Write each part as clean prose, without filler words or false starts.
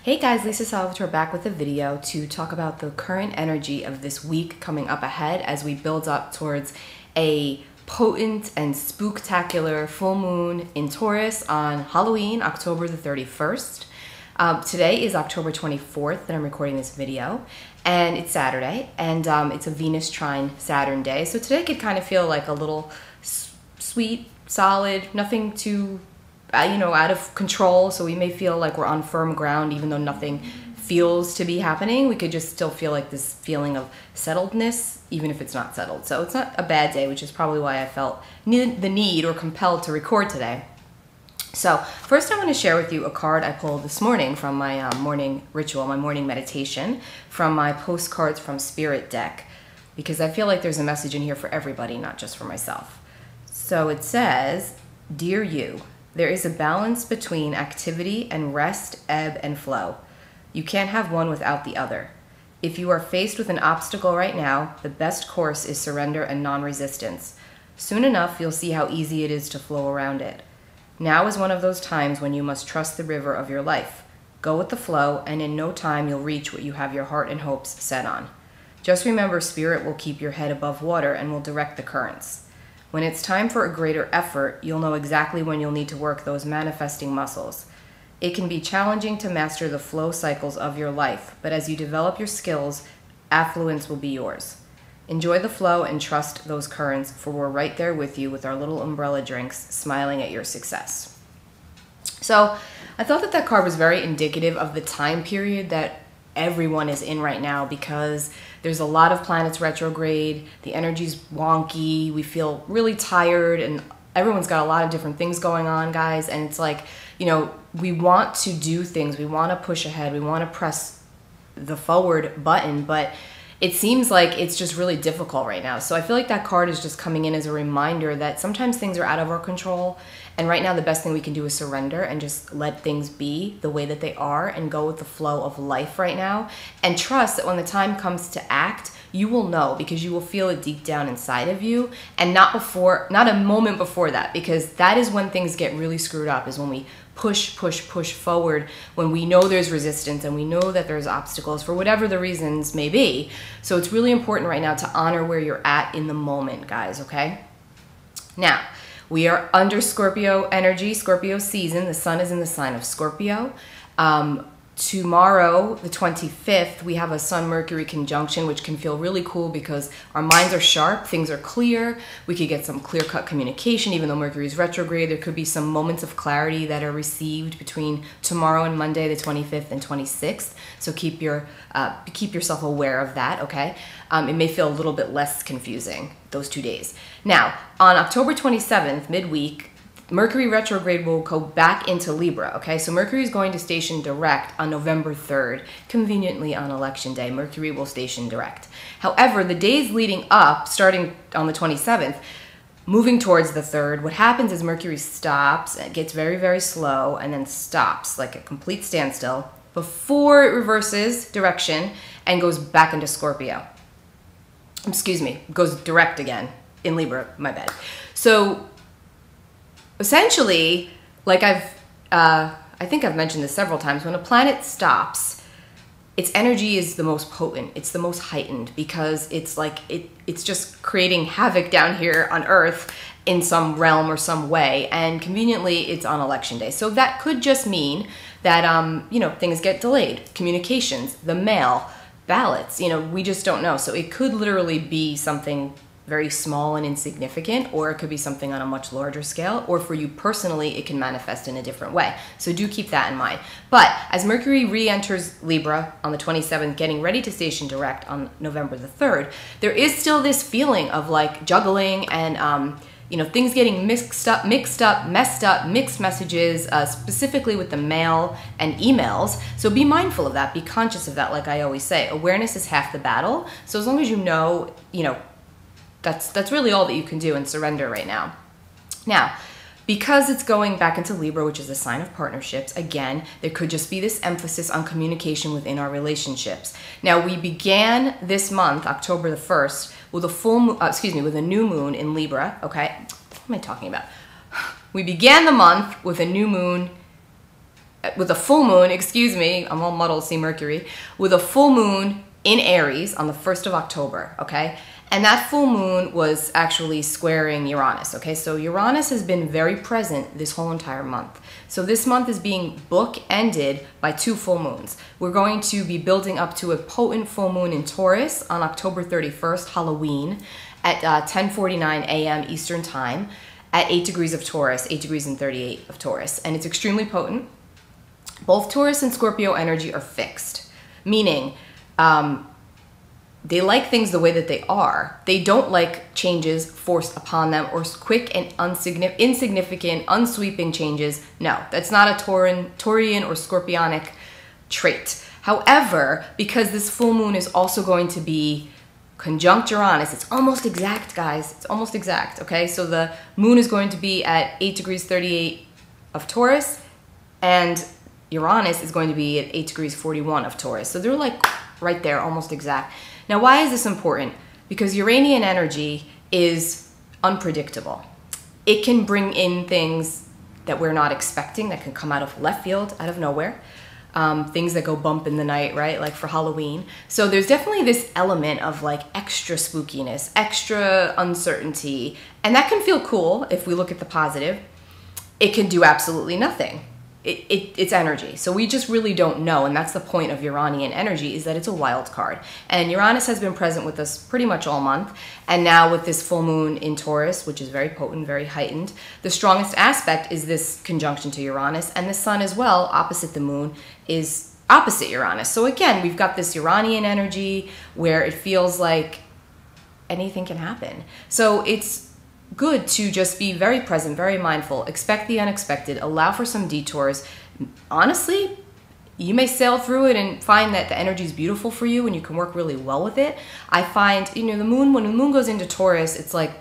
Hey guys, Lisa Salvatore back with a video to talk about the current energy of this week coming up ahead as we build up towards a potent and spooktacular full moon in Taurus on Halloween, October the 31st. Today is October 24th that I'm recording this video, and it's Saturday, and it's a Venus trine Saturn day. So today could kind of feel like a little sweet, solid, nothing too out of control, so we may feel like we're on firm ground even though nothing feels to be happening. We could just still feel like this feeling of settledness even if it's not settled. So it's not a bad day, which is probably why I felt the need or compelled to record today. So first I want to share with you a card I pulled this morning from my morning ritual, my morning meditation, from my Postcards from Spirit deck, because I feel like there's a message in here for everybody, not just for myself. So it says, "Dear you, there is a balance between activity and rest, ebb and flow. You can't have one without the other. If you are faced with an obstacle right now, the best course is surrender and non-resistance. Soon enough, you'll see how easy it is to flow around it. Now is one of those times when you must trust the river of your life. Go with the flow, and in no time you'll reach what you have your heart and hopes set on. Just remember, Spirit will keep your head above water and will direct the currents. When it's time for a greater effort, you'll know exactly when you'll need to work those manifesting muscles. It can be challenging to master the flow cycles of your life, but as you develop your skills, affluence will be yours. Enjoy the flow and trust those currents, for we're right there with you with our little umbrella drinks, smiling at your success." So I thought that card was very indicative of the time period that everyone is in right now, because there's a lot of planets retrograde, the energy's wonky, we feel really tired, and everyone's got a lot of different things going on, guys, and it's like, we want to do things, we want to push ahead, we want to press the forward button, but it seems like it's just really difficult right now. So I feel like that card is just coming in as a reminder that sometimes things are out of our control, and right now the best thing we can do is surrender and just let things be the way that they are and go with the flow of life right now, and trust that when the time comes to act, you will know, because you will feel it deep down inside of you, and not a moment before that, because that is when things get really screwed up, is when we push forward, when we know there's resistance and we know that there's obstacles for whatever the reasons may be. So it's really important right now to honor where you're at in the moment, guys, okay? Now, we are under Scorpio energy, Scorpio season. The sun is in the sign of Scorpio. Tomorrow, the 25th, we have a Sun-Mercury conjunction, which can feel really cool because our minds are sharp, things are clear, we could get some clear-cut communication. Even though Mercury is retrograde, there could be some moments of clarity that are received between tomorrow and Monday, the 25th and 26th. So keep yourself aware of that, okay? It may feel a little bit less confusing, those 2 days. Now, on October 27th, midweek, Mercury retrograde will go back into Libra, okay? So Mercury is going to station direct on November 3rd. Conveniently on Election Day, Mercury will station direct. However, the days leading up, starting on the 27th, moving towards the 3rd, what happens is Mercury stops, it gets very, very slow, and then stops, like a complete standstill, before it reverses direction and goes back into Scorpio. Excuse me, goes direct again in Libra, my bad. So essentially, like I think I've mentioned this several times, when a planet stops, its energy is the most potent, it's the most heightened, because it's like it's just creating havoc down here on Earth in some realm or some way, and conveniently it's on Election Day. So that could just mean that things get delayed, communications, the mail, ballots, we just don't know. So it could literally be something very small and insignificant, or it could be something on a much larger scale, or for you personally, it can manifest in a different way. So do keep that in mind. But as Mercury re-enters Libra on the 27th, getting ready to station direct on November the 3rd, there is still this feeling of like juggling and things getting messed up, mixed messages, specifically with the mail and emails. So be mindful of that, be conscious of that. Like I always say, awareness is half the battle. So as long as you know, that's really all that you can do, and surrender right now. Now, because it's going back into Libra, which is a sign of partnerships, again, there could just be this emphasis on communication within our relationships. Now, we began this month, October the 1st, with with a new moon in Libra, okay? What am I talking about? We began the month with a new moon with a full moon, excuse me, I'm all muddled, see Mercury, with a full moon in Aries on the 1st of October, okay? And that full moon was actually squaring Uranus, okay? So Uranus has been very present this whole entire month. So this month is being book-ended by 2 full moons. We're going to be building up to a potent full moon in Taurus on October 31st, Halloween, at 10:49 a.m. Eastern Time at 8 degrees of Taurus, 8 degrees and 38 of Taurus. And it's extremely potent. Both Taurus and Scorpio energy are fixed, meaning they like things the way that they are. They don't like changes forced upon them or quick and insignificant, unsweeping changes. No, that's not a Taurian or Scorpionic trait. However, because this full moon is also going to be conjunct Uranus, it's almost exact, guys. It's almost exact, okay? So the moon is going to be at 8 degrees 38 of Taurus, and Uranus is going to be at 8 degrees 41 of Taurus. So they're like right there, almost exact. Now, why is this important? Because Uranian energy is unpredictable. It can bring in things that we're not expecting, that can come out of left field, out of nowhere. Things that go bump in the night, right? Like for Halloween. So there's definitely this element of like extra spookiness, extra uncertainty, and that can feel cool if we look at the positive. It can do absolutely nothing. It's energy. So we just really don't know, and that's the point of Uranian energy, is that it's a wild card. And Uranus has been present with us pretty much all month, and now with this full moon in Taurus, which is very potent, very heightened, the strongest aspect is this conjunction to Uranus, and the sun as well, opposite the moon, is opposite Uranus. So again, we've got this Uranian energy where it feels like anything can happen. So it's good to just be very present, very mindful, expect the unexpected, allow for some detours. Honestly, you may sail through it and find that the energy is beautiful for you and you can work really well with it. I find, you know, the moon, when the moon goes into Taurus, it's like,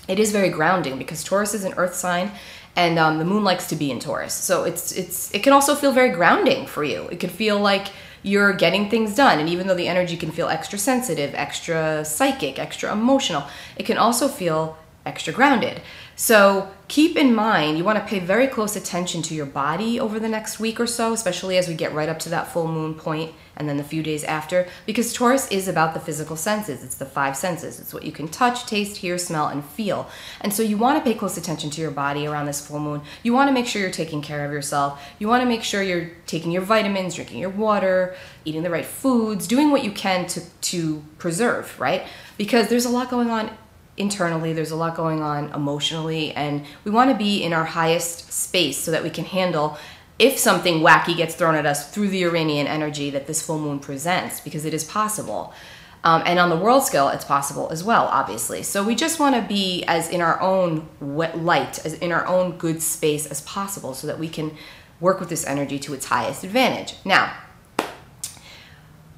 it is very grounding because Taurus is an earth sign, and the moon likes to be in Taurus. So it can also feel very grounding for you. It can feel like you're getting things done. And even though the energy can feel extra sensitive, extra psychic, extra emotional, it can also feel extra grounded. So keep in mind, you want to pay very close attention to your body over the next week or so, especially as we get right up to that full moon point and then the few days after, because Taurus is about the physical senses. It's the 5 senses. It's what you can touch, taste, hear, smell, and feel. And so you want to pay close attention to your body around this full moon. You want to make sure you're taking care of yourself. You want to make sure you're taking your vitamins, drinking your water, eating the right foods, doing what you can to preserve, right? Because there's a lot going on internally, there's a lot going on emotionally, and we want to be in our highest space so that we can handle if something wacky gets thrown at us through the Uranian energy that this full moon presents, because it is possible. And on the world scale, it's possible as well, obviously. So we just want to be as in our own light, as in our own good space as possible so that we can work with this energy to its highest advantage. Now,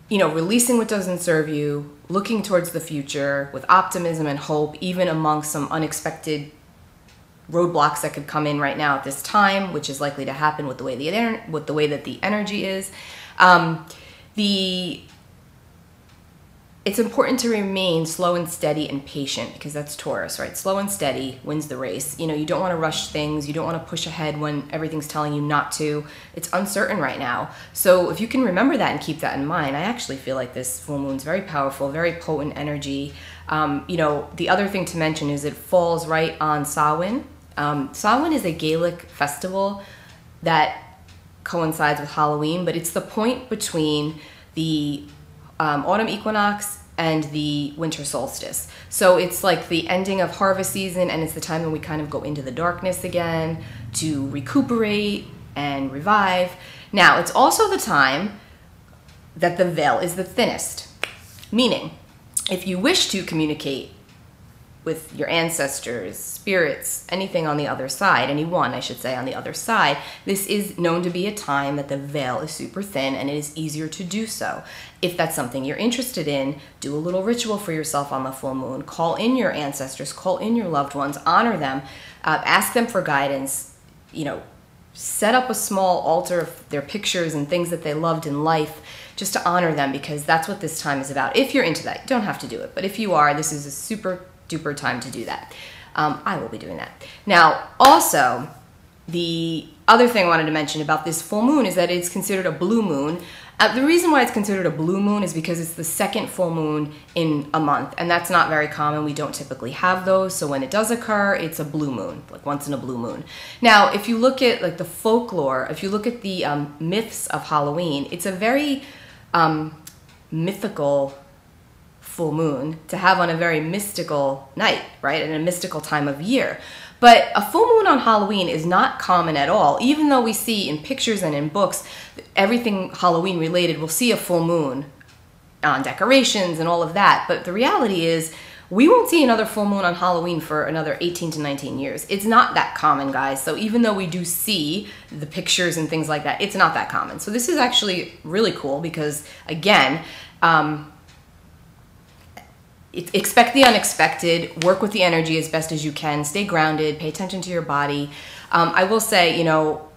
you know, releasing what doesn't serve you, looking towards the future with optimism and hope, even among some unexpected roadblocks that could come in right now at this time, which is likely to happen with the way that the energy is. It's important to remain slow and steady and patient, because that's Taurus, right? Slow and steady wins the race. You know, you don't want to rush things. You don't want to push ahead when everything's telling you not to. It's uncertain right now. So if you can remember that and keep that in mind, I actually feel like this full moon's very powerful, very potent energy. You know, the other thing to mention is it falls right on Samhain. Samhain is a Gaelic festival that coincides with Halloween, but it's the point between the autumn equinox and the winter solstice. So it's like the ending of harvest season, and it's the time when we kind of go into the darkness again to recuperate and revive. Now, it's also the time that the veil is the thinnest, meaning if you wish to communicate with your ancestors, spirits, anything on the other side, anyone, I should say, on the other side, this is known to be a time that the veil is super thin and it is easier to do so. If that's something you're interested in, do a little ritual for yourself on the full moon. Call in your ancestors, call in your loved ones, honor them, ask them for guidance, you know, set up a small altar of their pictures and things that they loved in life, just to honor them, because that's what this time is about. If you're into that, you don't have to do it, but if you are, this is a super duper time to do that. I will be doing that. Now, also, The other thing I wanted to mention about this full moon is that it's considered a blue moon. The reason why it's considered a blue moon is because it's the second full moon in a month, and that's not very common. We don't typically have those, so when it does occur, it's a blue moon, like once in a blue moon. Now, if you look at like the folklore, if you look at the myths of Halloween, it's a very mythical full moon to have on a very mystical night, right, and a mystical time of year. But a full moon on Halloween is not common at all. Even though we see in pictures and in books, everything Halloween related, we'll see a full moon on decorations and all of that. But the reality is we won't see another full moon on Halloween for another 18 to 19 years. It's not that common, guys. So even though we do see the pictures and things like that, it's not that common. So this is actually really cool because, again, expect the unexpected, work with the energy as best as you can, stay grounded, pay attention to your body. I will say, you know,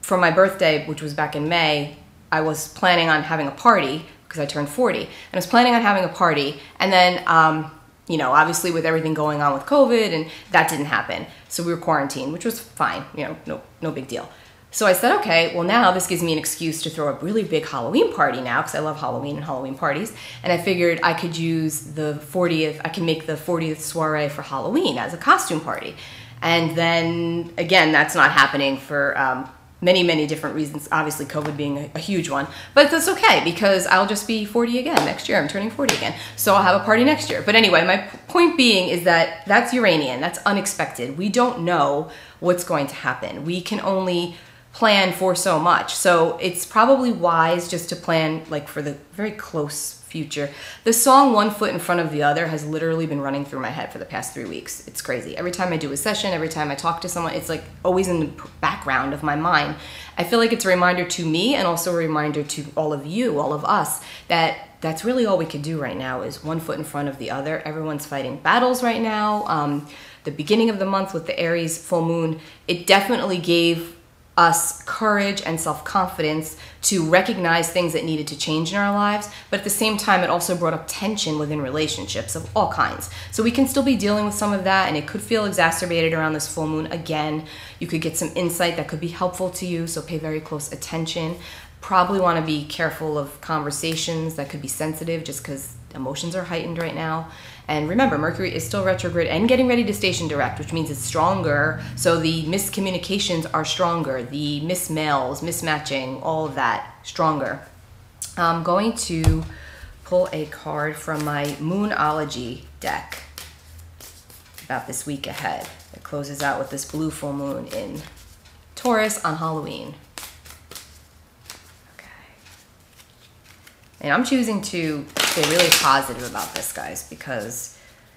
for my birthday, which was back in May, I was planning on having a party because I turned 40. And I was planning on having a party. And then, you know, obviously with everything going on with COVID, and that didn't happen. So we were quarantined, which was fine, you know, no big deal. So I said, okay, well now this gives me an excuse to throw a really big Halloween party now because I love Halloween and Halloween parties. And I figured I could use the 40th, I can make the 40th soiree for Halloween as a costume party. And then again, that's not happening for many, many different reasons. Obviously COVID being a huge one, but that's okay because I'll just be 40 again next year. I'm turning 40 again. So I'll have a party next year. But anyway, my point being is that that's Uranian, that's unexpected. We don't know what's going to happen. We can only plan for so much. So it's probably wise just to plan like for the very close future. The song One Foot in Front of the Other has literally been running through my head for the past 3 weeks. It's crazy. Every time I do a session, every time I talk to someone, it's like always in the background of my mind. I feel like it's a reminder to me and also a reminder to all of you, all of us, that that's really all we can do right now is one foot in front of the other. Everyone's fighting battles right now. The beginning of the month with the Aries full moon, it definitely gave us courage and self-confidence to recognize things that needed to change in our lives, but at the same time it also brought up tension within relationships of all kinds. So we can still be dealing with some of that, and it could feel exacerbated around this full moon again. You could get some insight that could be helpful to you, so pay very close attention. Probably want to be careful of conversations that could be sensitive just because emotions are heightened right now. And remember, Mercury is still retrograde and getting ready to station direct, which means it's stronger. So the miscommunications are stronger, the mismails, mismatching, all of that stronger. I'm going to pull a card from my Moonology deck about this week ahead. It closes out with this blue full moon in Taurus on Halloween. And I'm choosing to stay really positive about this, guys, because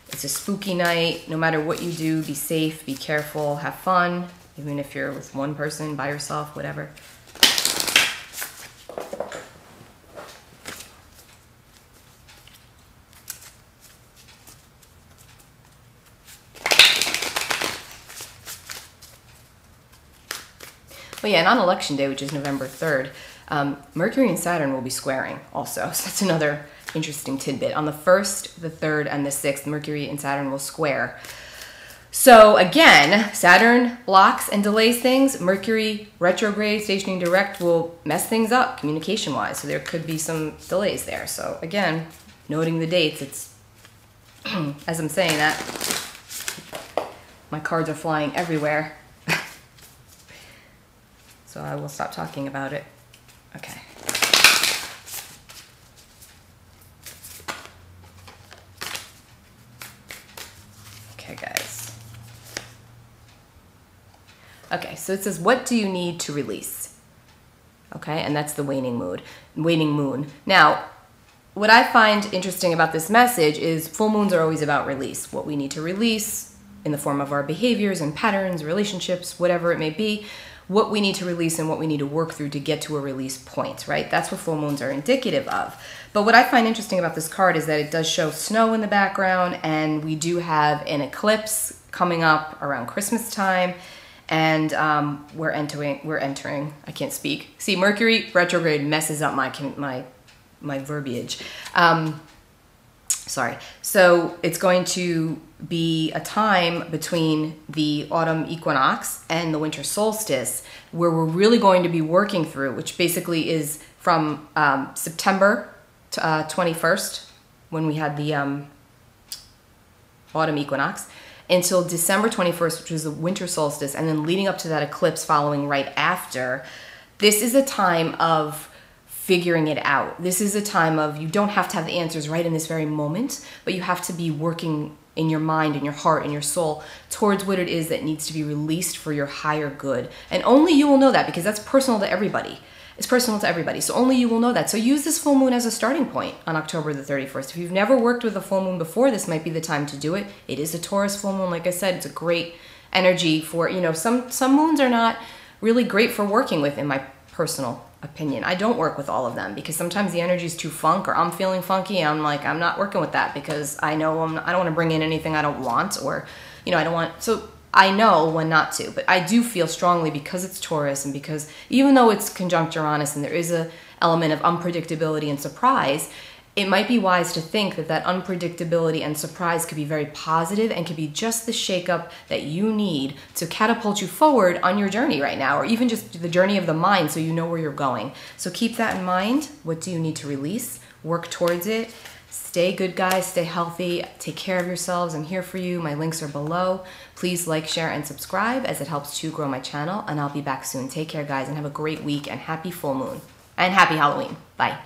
it's a spooky night. No matter what you do, be safe, be careful, have fun, even if you're with one person, by yourself, whatever. Well, yeah, and on Election Day, which is November 3rd, Mercury and Saturn will be squaring also. So that's another interesting tidbit. On the 1st, the 3rd, and the 6th, Mercury and Saturn will square. So again, Saturn blocks and delays things. Mercury retrograde, stationing direct will mess things up communication-wise. So there could be some delays there. So again, noting the dates, it's, as I'm saying that, my cards are flying everywhere. So I will stop talking about it. Okay. Okay, guys. Okay, so it says, what do you need to release? Okay, and that's the waning moon. Now, what I find interesting about this message is full moons are always about release. What we need to release in the form of our behaviors and patterns, relationships, whatever it may be, what we need to release and what we need to work through to get to a release point, right? That's what full moons are indicative of. But what I find interesting about this card is that it does show snow in the background, and we do have an eclipse coming up around Christmas time, and we're entering, I can't speak. See, Mercury retrograde messes up my verbiage. Sorry. So it's going to be a time between the autumn equinox and the winter solstice where we're really going to be working through, which basically is from September 21st, when we had the autumn equinox, until December 21st, which is the winter solstice, and then leading up to that eclipse following right after. This is a time of figuring it out. This is a time of, you don't have to have the answers right in this very moment, but you have to be working in your mind, in your heart, in your soul towards what it is that needs to be released for your higher good. And only you will know that, because that's personal to everybody. It's personal to everybody, so only you will know that. So use this full moon as a starting point on October the 31st. If you've never worked with a full moon before, this might be the time to do it. It is a Taurus full moon, like I said. It's a great energy for, you know, some moons are not really great for working with, in my personal opinion. I don't work with all of them because sometimes the energy is too funk, or I'm feeling funky and I'm like, I'm not working with that because I know I don't want to bring in anything I don't want, or, you know, I don't want, so I know when not to. But I do feel strongly, because it's Taurus, and because even though it's conjunct Uranus and there is a element of unpredictability and surprise, it might be wise to think that that unpredictability and surprise could be very positive and could be just the shakeup that you need to catapult you forward on your journey right now, or even just the journey of the mind, so you know where you're going. So keep that in mind. What do you need to release? Work towards it. Stay good, guys. Stay healthy. Take care of yourselves. I'm here for you. My links are below. Please like, share, and subscribe, as it helps to grow my channel. And I'll be back soon. Take care, guys, and have a great week, and happy full moon. And happy Halloween. Bye.